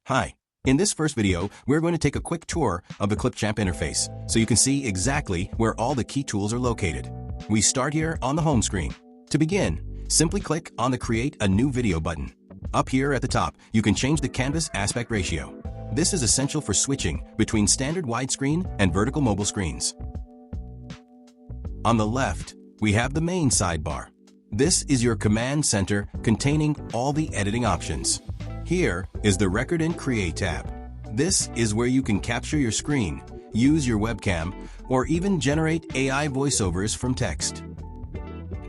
Hi. In this first video, we're going to take a quick tour of the Clipchamp interface so you can see exactly where all the key tools are located. We start here on the home screen. To begin, simply click on the Create a New Video button. Up here at the top, you can change the canvas aspect ratio. This is essential for switching between standard widescreen and vertical mobile screens. On the left, we have the main sidebar. This is your command center containing all the editing options. Here is the Record and Create tab. This is where you can capture your screen, use your webcam, or even generate AI voiceovers from text.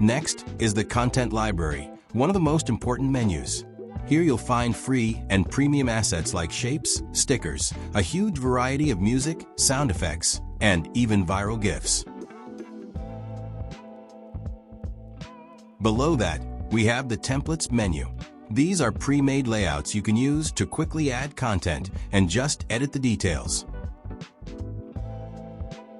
Next is the Content Library, one of the most important menus. Here you'll find free and premium assets like shapes, stickers, a huge variety of music, sound effects, and even viral GIFs. Below that, we have the Templates menu. These are pre-made layouts you can use to quickly add content and just edit the details.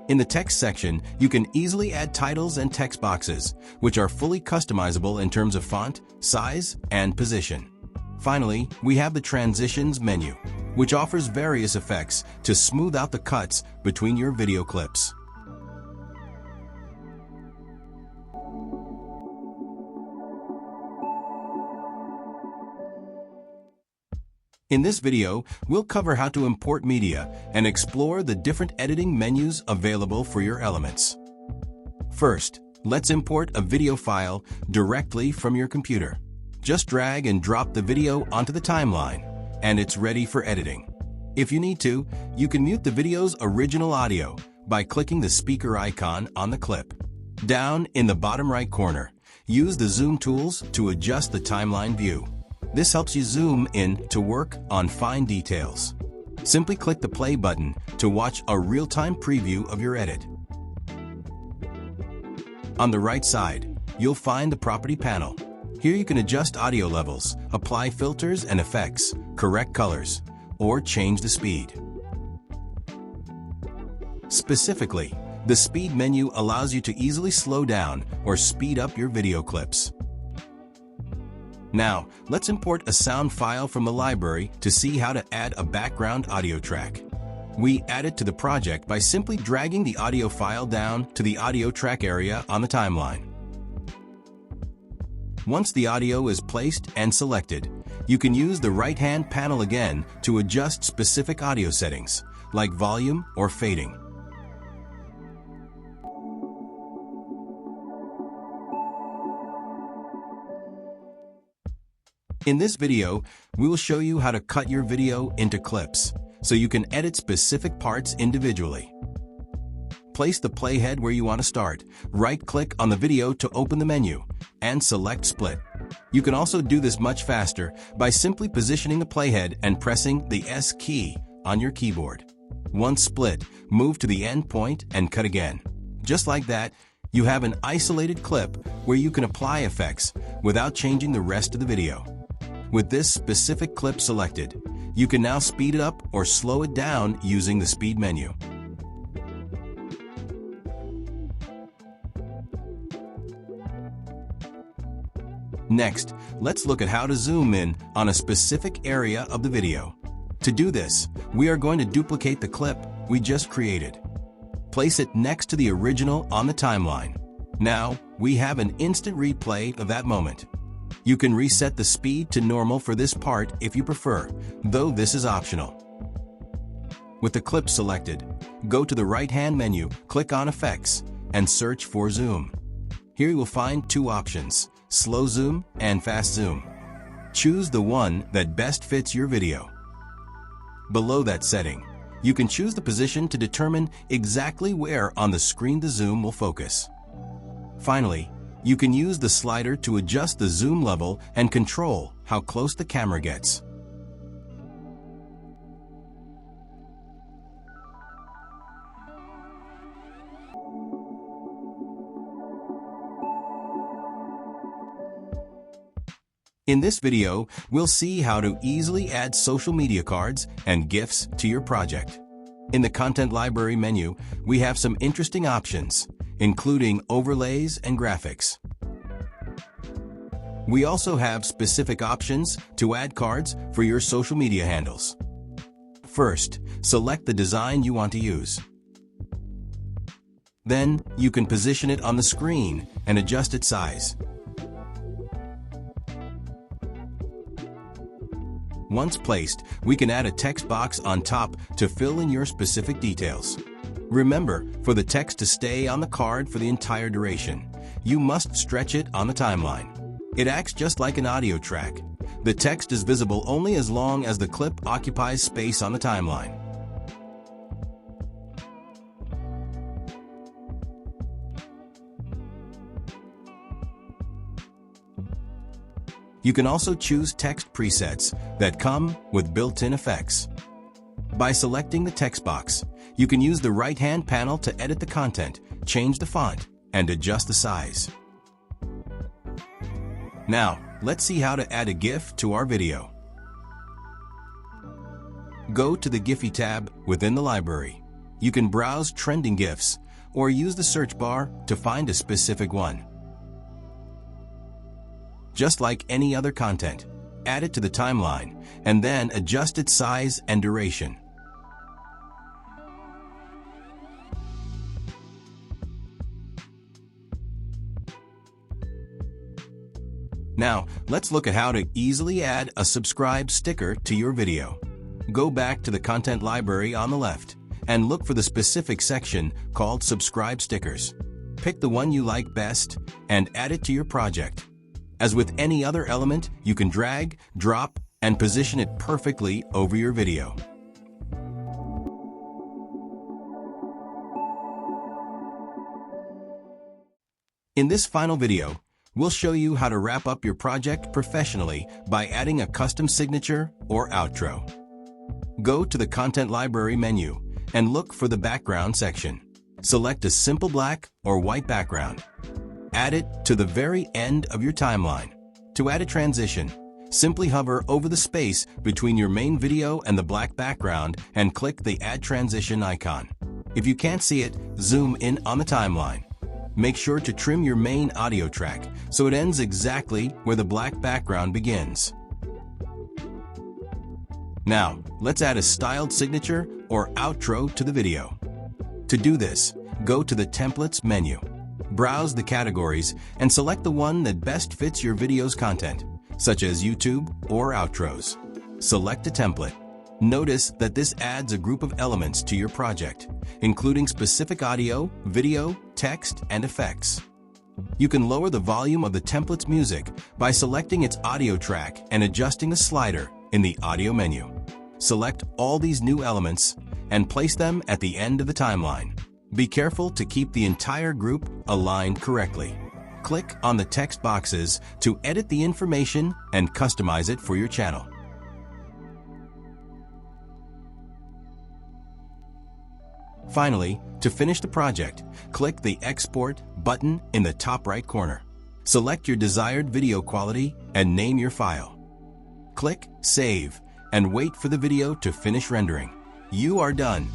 In the text section, you can easily add titles and text boxes, which are fully customizable in terms of font, size, and position. Finally, we have the Transitions menu, which offers various effects to smooth out the cuts between your video clips. In this video, we'll cover how to import media and explore the different editing menus available for your elements. First, let's import a video file directly from your computer. Just drag and drop the video onto the timeline, and it's ready for editing. If you need to, you can mute the video's original audio by clicking the speaker icon on the clip. Down in the bottom right corner, use the zoom tools to adjust the timeline view. This helps you zoom in to work on fine details. Simply click the play button to watch a real-time preview of your edit. On the right side, you'll find the property panel. Here you can adjust audio levels, apply filters and effects, correct colors, or change the speed. Specifically, the speed menu allows you to easily slow down or speed up your video clips. Now, let's import a sound file from the library to see how to add a background audio track. We add it to the project by simply dragging the audio file down to the audio track area on the timeline. Once the audio is placed and selected, you can use the right-hand panel again to adjust specific audio settings, like volume or fading. In this video, we will show you how to cut your video into clips, so you can edit specific parts individually. Place the playhead where you want to start, right-click on the video to open the menu, and select Split. You can also do this much faster by simply positioning the playhead and pressing the S key on your keyboard. Once split, move to the end point and cut again. Just like that, you have an isolated clip where you can apply effects without changing the rest of the video. With this specific clip selected, you can now speed it up or slow it down using the speed menu. Next, let's look at how to zoom in on a specific area of the video. To do this, we are going to duplicate the clip we just created. Place it next to the original on the timeline. Now, we have an instant replay of that moment. You can reset the speed to normal for this part if you prefer, though this is optional. With the clip selected, go to the right-hand menu, click on Effects, and search for Zoom. Here you will find two options, Slow Zoom and Fast Zoom. Choose the one that best fits your video. Below that setting, you can choose the position to determine exactly where on the screen the zoom will focus. Finally, you can use the slider to adjust the zoom level and control how close the camera gets. In this video, we'll see how to easily add social media cards and GIFs to your project. In the Content Library menu, we have some interesting options, including overlays and graphics. We also have specific options to add cards for your social media handles. First, select the design you want to use. Then, you can position it on the screen and adjust its size. Once placed, we can add a text box on top to fill in your specific details. Remember, for the text to stay on the card for the entire duration, you must stretch it on the timeline. It acts just like an audio track. The text is visible only as long as the clip occupies space on the timeline. You can also choose text presets that come with built-in effects. By selecting the text box, you can use the right-hand panel to edit the content, change the font, and adjust the size. Now, let's see how to add a GIF to our video. Go to the Giphy tab within the library. You can browse trending GIFs or use the search bar to find a specific one. Just like any other content, add it to the timeline and then adjust its size and duration. Now, let's look at how to easily add a subscribe sticker to your video. Go back to the content library on the left and look for the specific section called Subscribe Stickers. Pick the one you like best and add it to your project. As with any other element, you can drag, drop, and position it perfectly over your video. In this final video, we'll show you how to wrap up your project professionally by adding a custom signature or outro. Go to the Content Library menu and look for the Background section. Select a simple black or white background. Add it to the very end of your timeline. To add a transition, simply hover over the space between your main video and the black background and click the Add Transition icon. If you can't see it, zoom in on the timeline. Make sure to trim your main audio track so it ends exactly where the black background begins. Now, let's add a styled signature or outro to the video. To do this, go to the Templates menu. Browse the categories and select the one that best fits your video's content, such as YouTube or outros. Select a template. Notice that this adds a group of elements to your project, including specific audio, video, text, and effects. You can lower the volume of the template's music by selecting its audio track and adjusting the slider in the audio menu. Select all these new elements and place them at the end of the timeline. Be careful to keep the entire group aligned correctly. Click on the text boxes to edit the information and customize it for your channel. Finally, to finish the project, click the Export button in the top right corner. Select your desired video quality and name your file. Click Save and wait for the video to finish rendering. You are done.